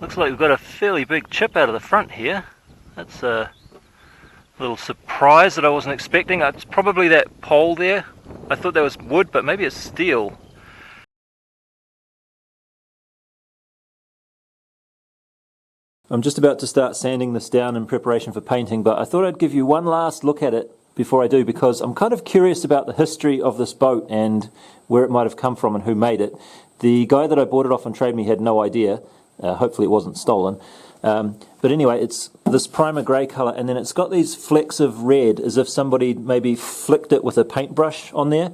Looks like we've got a fairly big chip out of the front here. That's a little surprise that I wasn't expecting. It's probably that pole there. I thought that was wood, but maybe it's steel. I'm just about to start sanding this down in preparation for painting, but I thought I'd give you one last look at it before I do, because I'm kind of curious about the history of this boat and where it might have come from and who made it. The guy that I bought it off on Trade Me had no idea. Hopefully it wasn't stolen. But anyway, it's this primer grey colour, and then it's got these flecks of red as if somebody maybe flicked it with a paintbrush on there.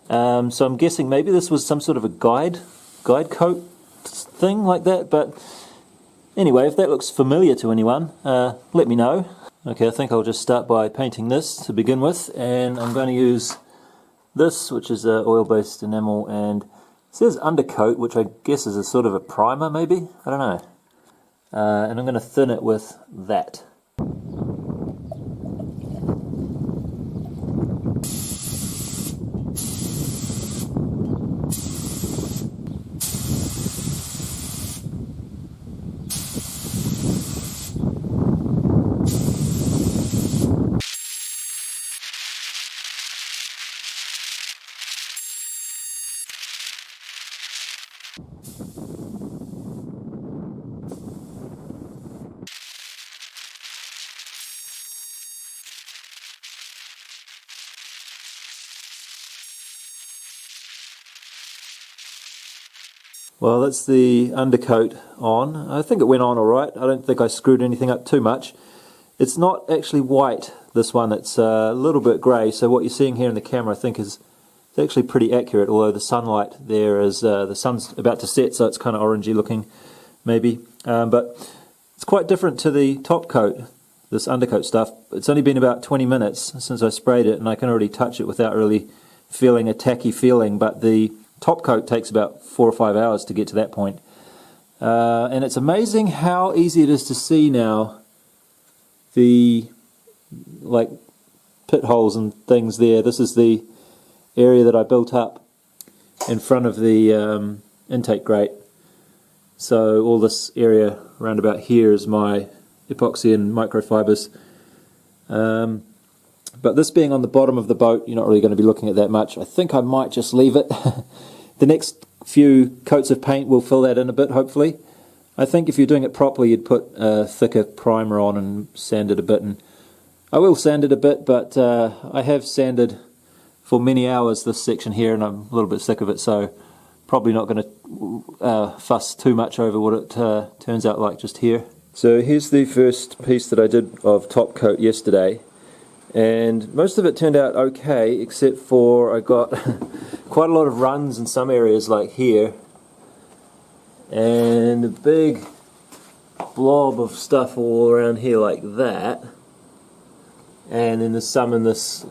So I'm guessing maybe this was some sort of a guide coat thing like that. But anyway, if that looks familiar to anyone, let me know. Okay, I think I'll just start by painting this to begin with, and I'm going to use this, which is oil-based enamel, and it says undercoat, which I guess is a sort of a primer maybe, I don't know. And I'm going to thin it with that. Well, that's the undercoat on. I think it went on alright. I don't think I screwed anything up too much. It's not actually white, this one. It's a little bit grey, so what you're seeing here in the camera I think is actually pretty accurate, although the sunlight there is, the sun's about to set, so it's kind of orangey looking maybe. But it's quite different to the top coat, this undercoat stuff. It's only been about 20 minutes since I sprayed it, and I can already touch it without really feeling a tacky feeling, but the top coat takes about 4 or 5 hours to get to that point. And it's amazing how easy it is to see now the like pit holes and things there. This is the area that I built up in front of the intake grate. So all this area around about here is my epoxy and microfibers. But this being on the bottom of the boat, you're not really going to be looking at that much. I think I might just leave it. The next few coats of paint will fill that in a bit, hopefully. I think if you're doing it properly, you'd put a thicker primer on and sand it a bit. And I will sand it a bit, but I have sanded for many hours this section here, and I'm a little bit sick of it, so probably not going to fuss too much over what it turns out like just here. So here's the first piece that I did of top coat yesterday. And most of it turned out okay, except for I got quite a lot of runs in some areas like here, and a big blob of stuff all around here like that, and then there's some in this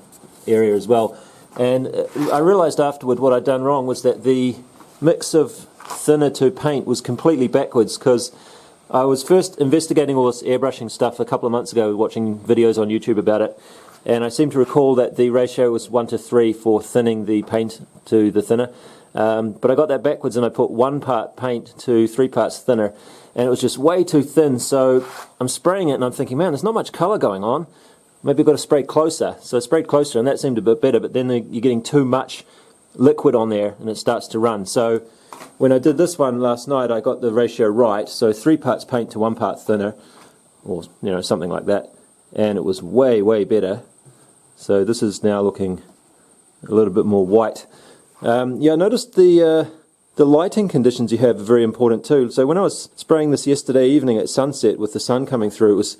area as well. And I realised afterward what I'd done wrong was that the mix of thinner to paint was completely backwards, because I was first investigating all this airbrushing stuff a couple of months ago, watching videos on YouTube about it. And I seem to recall that the ratio was 1:3 for thinning the paint to the thinner. But I got that backwards, and I put 1 part paint to 3 parts thinner, and it was just way too thin. So I'm spraying it and I'm thinking, man, there's not much colour going on. Maybe I've got to spray closer. So I sprayed closer, and that seemed a bit better, but then you're getting too much liquid on there and it starts to run. So when I did this one last night, I got the ratio right. So 3 parts paint to 1 part thinner, or something like that, and it was way better. So this is now looking a little bit more white. Yeah, I noticed the lighting conditions you have are very important too. So when I was spraying this yesterday evening at sunset with the sun coming through, it was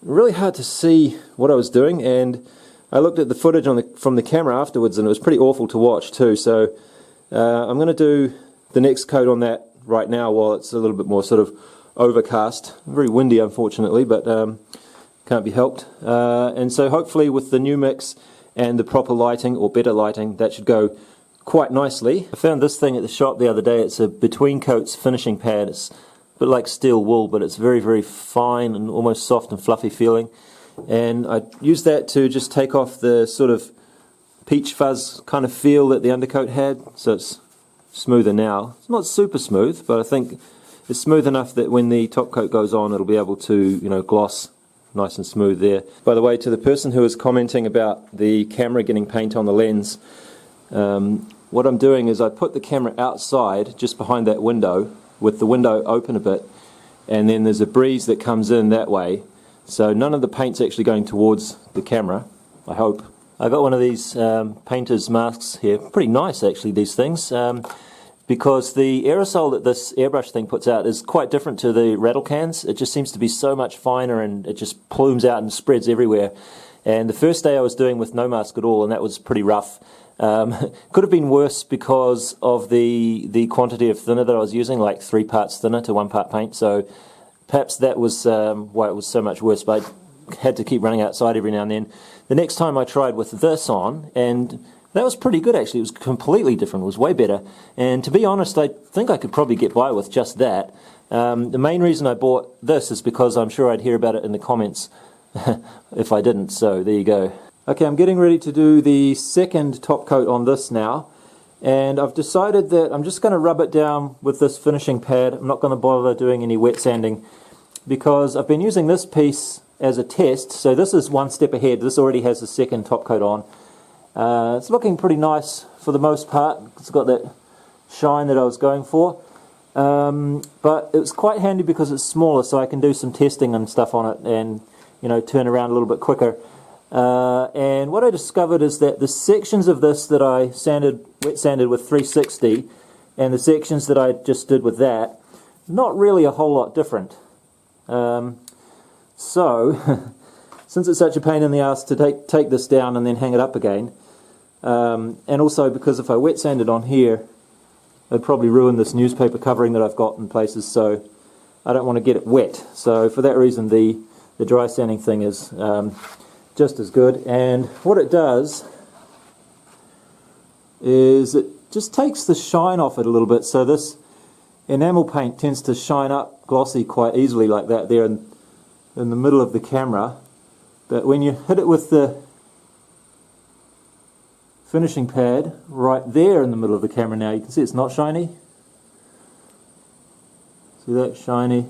really hard to see what I was doing, and I looked at the footage from the camera afterwards, and it was pretty awful to watch too. So I'm going to do the next coat on that right now while it's a little bit more sort of overcast. Very windy, unfortunately, but can't be helped. And so hopefully with the new mix and the proper lighting, or better lighting, that should go quite nicely. I found this thing at the shop the other day. It's a between coats finishing pad. It's a bit like steel wool, but it's very fine and almost soft and fluffy feeling. And I used that to just take off the sort of peach fuzz kind of feel that the undercoat had. So it's smoother now. It's not super smooth, but I think it's smooth enough that when the top coat goes on, it'll be able to, you know, gloss nice and smooth there. By the way, to the person who was commenting about the camera getting paint on the lens, what I'm doing is I put the camera outside just behind that window with the window open a bit, and then there's a breeze that comes in that way, so none of the paint's actually going towards the camera, I hope. I got one of these painter's masks here, pretty nice actually, these things, because the aerosol that this airbrush thing puts out is quite different to the rattle cans. It just seems to be so much finer and it just plumes out and spreads everywhere. And the first day I was doing with no mask at all, and that was pretty rough. Could have been worse because of the quantity of thinner that I was using, like 3 parts thinner to 1 part paint, so perhaps that was why it was so much worse, but I had to keep running outside every now and then. The next time I tried with this on, and that was pretty good actually. It was completely different, it was way better, and to be honest I think I could probably get by with just that. The main reason I bought this is because I'm sure I'd hear about it in the comments if I didn't, so there you go. Okay, I'm getting ready to do the second top coat on this now, and I've decided that I'm just going to rub it down with this finishing pad. I'm not going to bother doing any wet sanding because I've been using this piece as a test, so this is one step ahead. This already has the second top coat on. It's looking pretty nice for the most part. It's got that shine that I was going for, but it was quite handy because it's smaller, so I can do some testing and stuff on it and, you know, turn around a little bit quicker. And what I discovered is that the sections of this that I wet sanded with 360 and the sections that I just did with that, not really a whole lot different. So since it's such a pain in the ass to take this down and then hang it up again, and also because if I wet sanded on here, I'd probably ruin this newspaper covering that I've got in places, so I don't want to get it wet. So for that reason the dry sanding thing is just as good. And what it does is it just takes the shine off it a little bit, so this enamel paint tends to shine up glossy quite easily like that there in the middle of the camera, but when you hit it with the finishing pad right there in the middle of the camera now, you can see it's not shiny. See that shiny?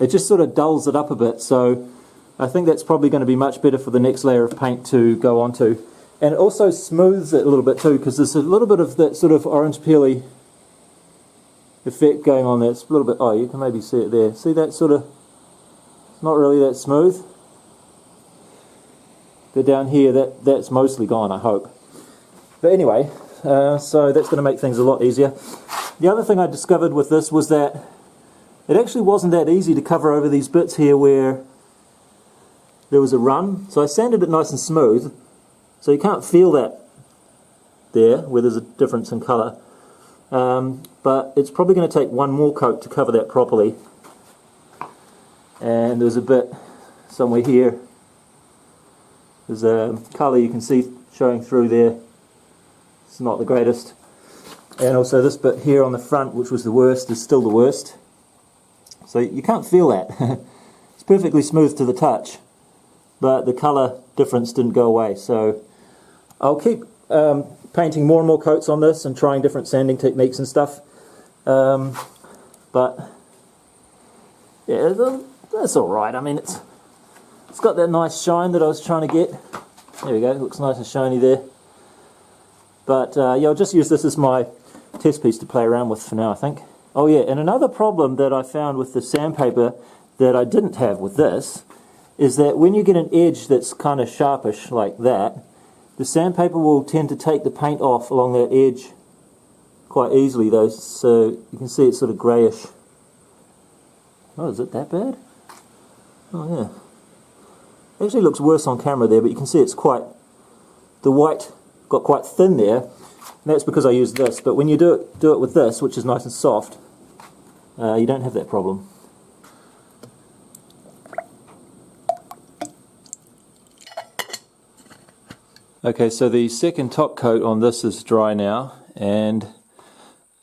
It just sort of dulls it up a bit, so I think that's probably going to be much better for the next layer of paint to go onto. And it also smooths it a little bit too, because there's a little bit of that sort of orange peely effect going on there. It's a little bit, oh, you can maybe see it there. See that sort of, it's not really that smooth. But down here, that's mostly gone, I hope. But anyway, so that's going to make things a lot easier. The other thing I discovered with this was that it actually wasn't that easy to cover over these bits here where there was a run. So I sanded it nice and smooth, so you can't feel that there where there's a difference in colour. But it's probably going to take one more coat to cover that properly. And there's a bit somewhere here. There's a colour you can see showing through there. It's not the greatest. And also this bit here on the front, which was the worst, is still the worst. So you can't feel that. It's perfectly smooth to the touch, but the colour difference didn't go away. So I'll keep painting more and more coats on this and trying different sanding techniques and stuff. But yeah, that's alright. I mean, it's got that nice shine that I was trying to get. There we go, it looks nice and shiny there. But yeah, I'll just use this as my test piece to play around with for now, I think. Oh yeah, and another problem that I found with the sandpaper that I didn't have with this is that when you get an edge that's kind of sharpish like that, the sandpaper will tend to take the paint off along that edge quite easily though, so you can see it's sort of greyish. Oh, is it that bad? Oh yeah. Actually looks worse on camera there, but you can see it's quite, the white got quite thin there, and that's because I used this. But when you do it with this, which is nice and soft, you don't have that problem. Okay, so the second top coat on this is dry now, and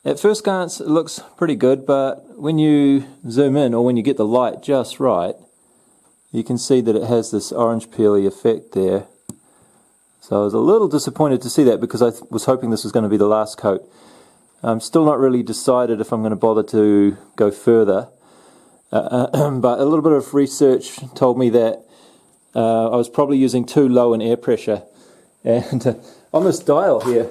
at first glance it looks pretty good, but when you zoom in or when you get the light just right, you can see that it has this orange peely effect there. So I was a little disappointed to see that because I was hoping this was going to be the last coat. I'm still not really decided if I'm going to bother to go further, but a little bit of research told me that I was probably using too low an air pressure. And on this dial here,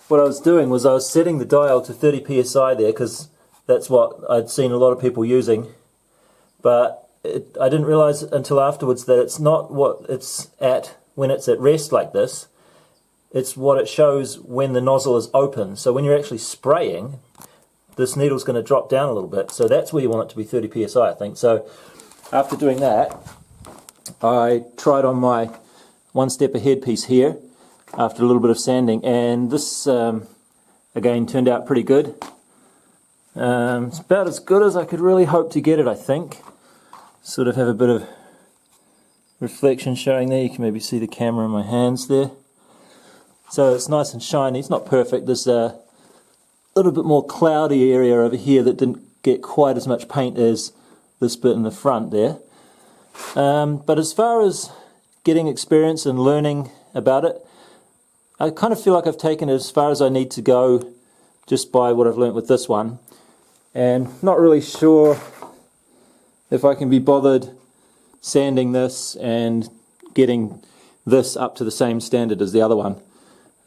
what I was doing was I was setting the dial to 30 psi there, because that's what I'd seen a lot of people using, but I didn't realize until afterwards that it's not what it's at when it's at rest like this. It's what it shows when the nozzle is open. So when you're actually spraying, this needle's going to drop down a little bit. So that's where you want it to be 30 psi, I think. So after doing that, I tried on my one step ahead piece here after a little bit of sanding, and this again turned out pretty good. It's about as good as I could really hope to get it, I think. Sort of have a bit of reflection showing there. You can maybe see the camera in my hands there. So it's nice and shiny. It's not perfect. There's a little bit more cloudy area over here that didn't get quite as much paint as this bit in the front there. But as far as getting experience and learning about it, I kind of feel like I've taken it as far as I need to go just by what I've learnt with this one. And not really sure if I can be bothered sanding this and getting this up to the same standard as the other one.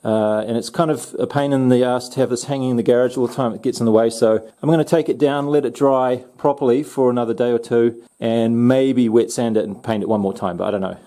And it's kind of a pain in the ass to have this hanging in the garage all the time. It gets in the way, so I'm going to take it down, let it dry properly for another day or two, and maybe wet sand it and paint it one more time, but I don't know.